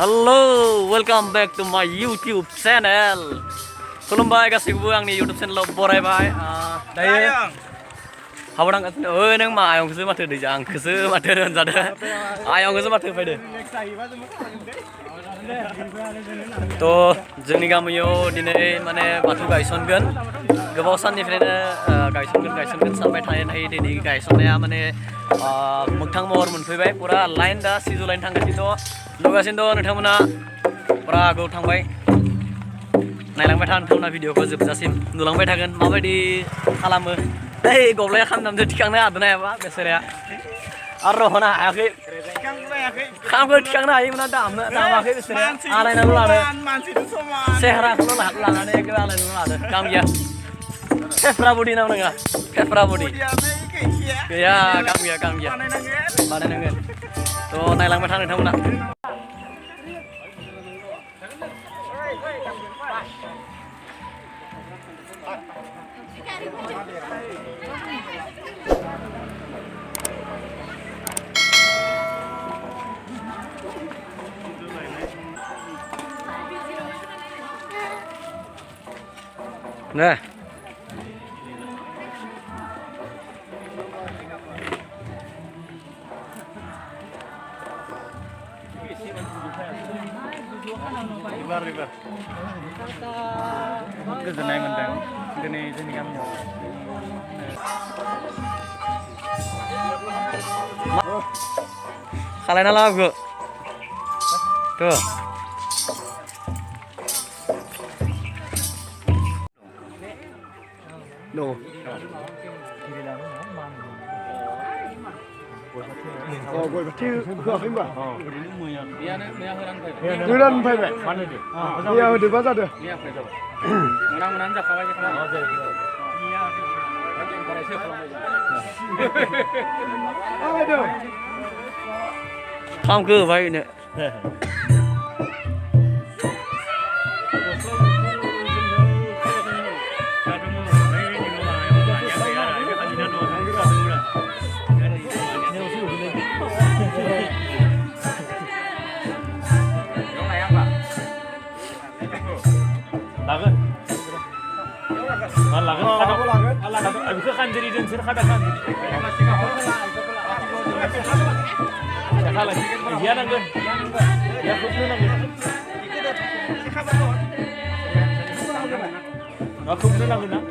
Halo, welcome back to my YouTube channel. Khulumbai गासैखौबो आंनि YouTube channel बरायबाय दायो हाबोदां नों मा आयंखौसो माथो दैजा आंखौसो माथो होनजादो आयंखौसो माथो फैदो तो जोंनि गामियाव दिनै माने बाथौ गायसनगोन गोबाव साननिफ्रायनो गायसनगोन सानबाय थानाय दिनै गायसननाया माने मोगथां महर मोनफैबाय पुरा लाइन दा सिजौ लाइन थांगासिनो नुगासिनो दं नोंथांमोना पुरा आगोआव थांबाय नायलांबाय था नोंथांमोना भिडिअखौ जोबजासिम नुलांबाय थागोन माबायदि खालामो दै गब्लाया खामनानै थिखांनो हादों हायाबा बेसोराया आरो रहना हायाखै खामखौ थिखांनो हायोमोन दामाखै बिसोरो आलायनानै लादो सेहेराखौल' लानानै एखे आलायनानै लादो काम गैया फेफ्रा बडि नाम नङा फेफ्रा बडि गैया काम गैया बानायनांगोन थ' नायलांबाय था नोंथांमोना Nah, ribar. Goजोननाय मोनदों दिनै जोंनि गामियाव खालायना लाबो tuh no goi bati gua khim ba godan faibai iya udah baca deh menang jakabai aduh không cứ vậy nữa lagen abis kan jadi dan serkadakan iya nagen ya kudu nagen aku kudu nagen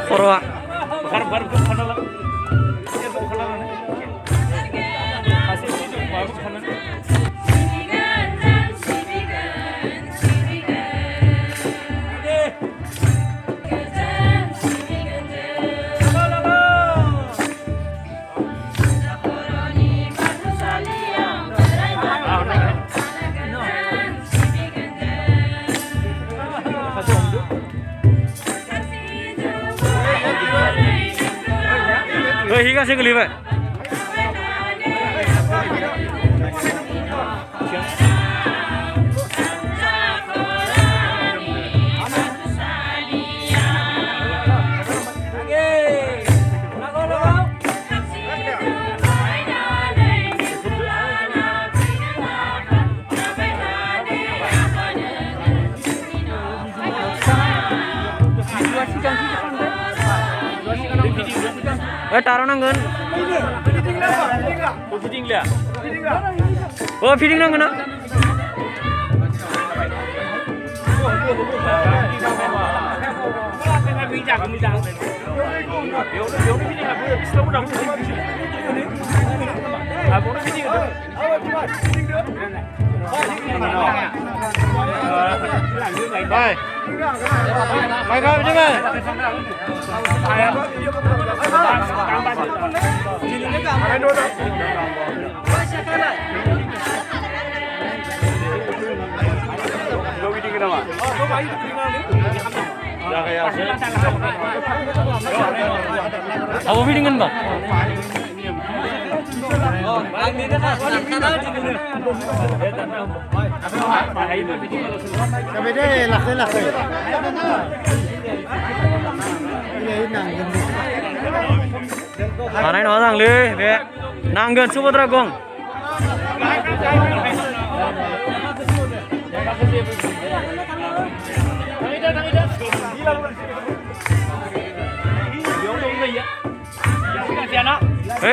Korwa, bakar kepala, hasil itu baru kepala. Hingga saya kelima. Taruh nanggun. Feeding lah. Oh, feeding nanggun nak. Rồi. Mày coi chứ mày. Apa meetingan bang? Kami deh laki-laki. Mana ini orang le, be, nanggen Subodra Gong.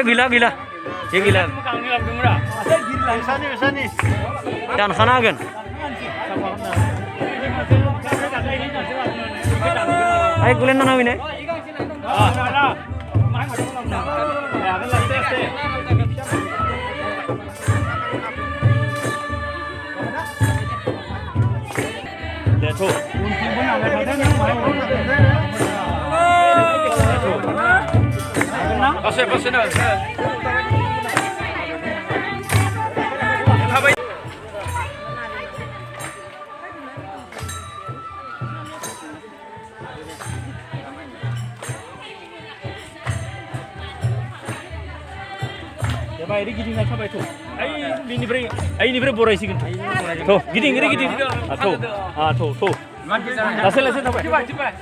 Gila. Ye gila. Sani. Dan khana gan. Ay kulen na namin eh. Pasé na. Ini gini nak sampai tu. Ini beri borai sih kan. Tu, gini. Tu. Lasel sampai. Cepat.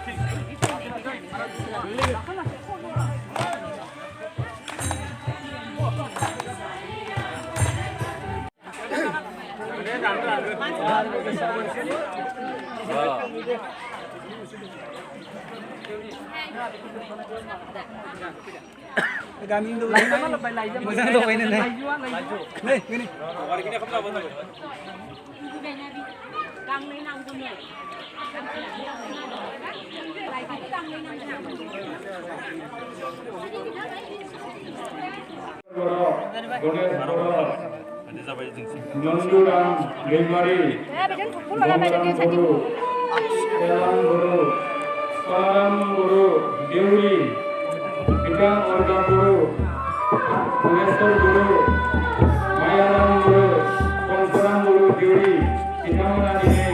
Kami itu masang tu ini nih. Nih, gini. Nonduran Limari, Selang Guru, Salam Guru, Dewi, Bidang Orga Guru, Kulesor Guru, Mayaram Guru, Konsuran Guru Dewi, Bidang ini,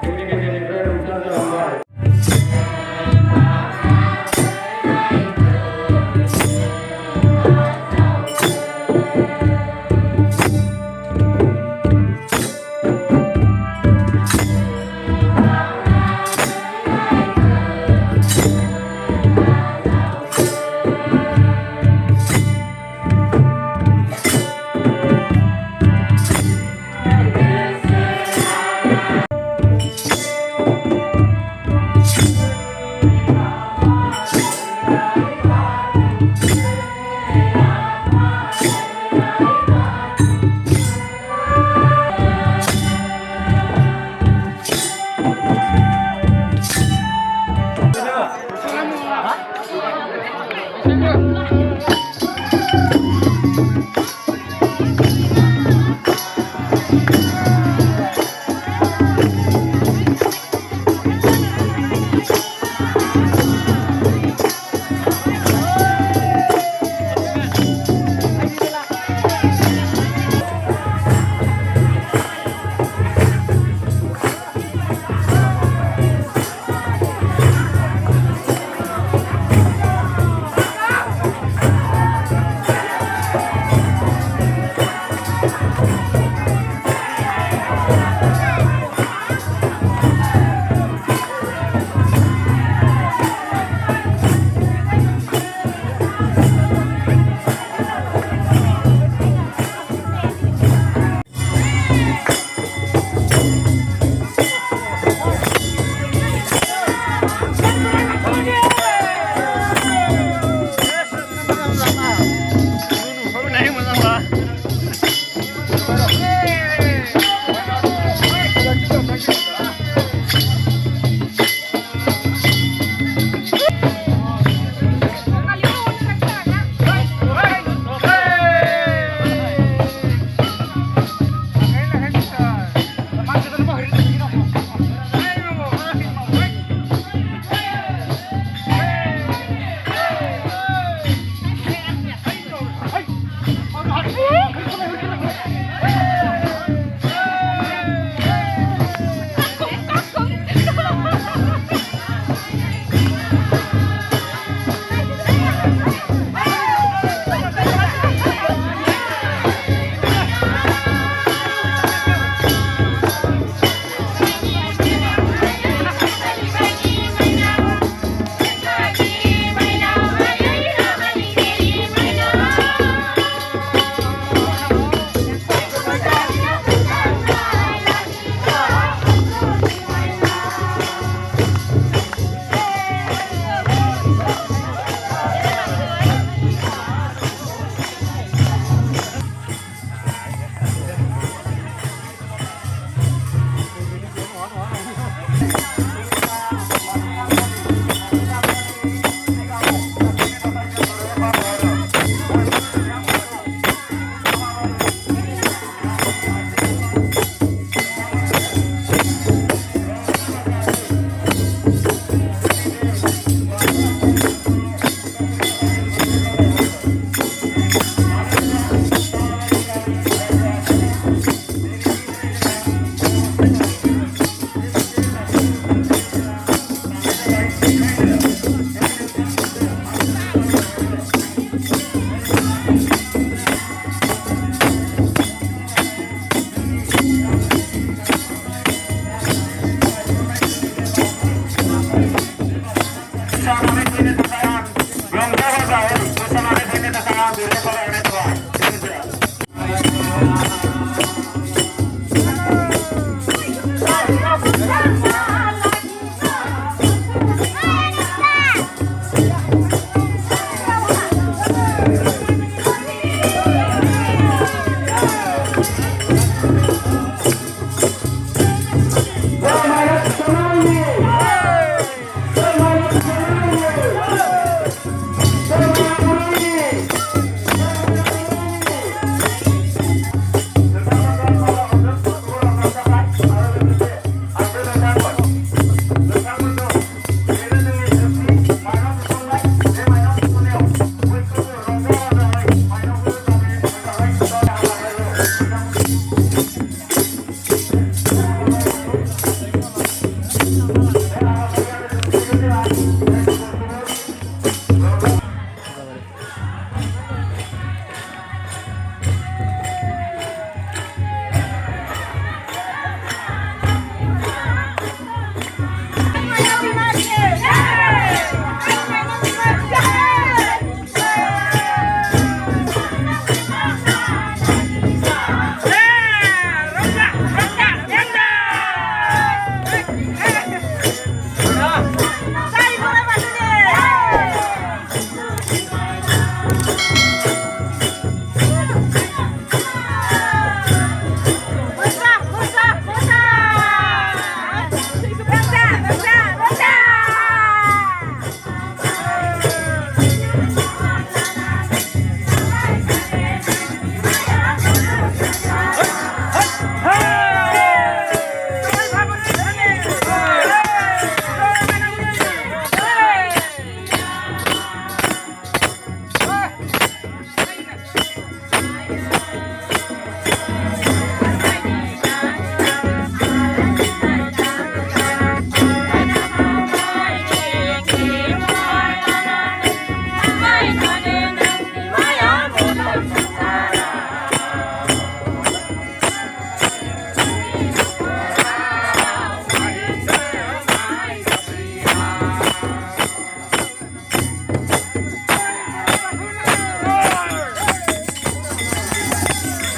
Dewi Kejadian Berusaha Lambai.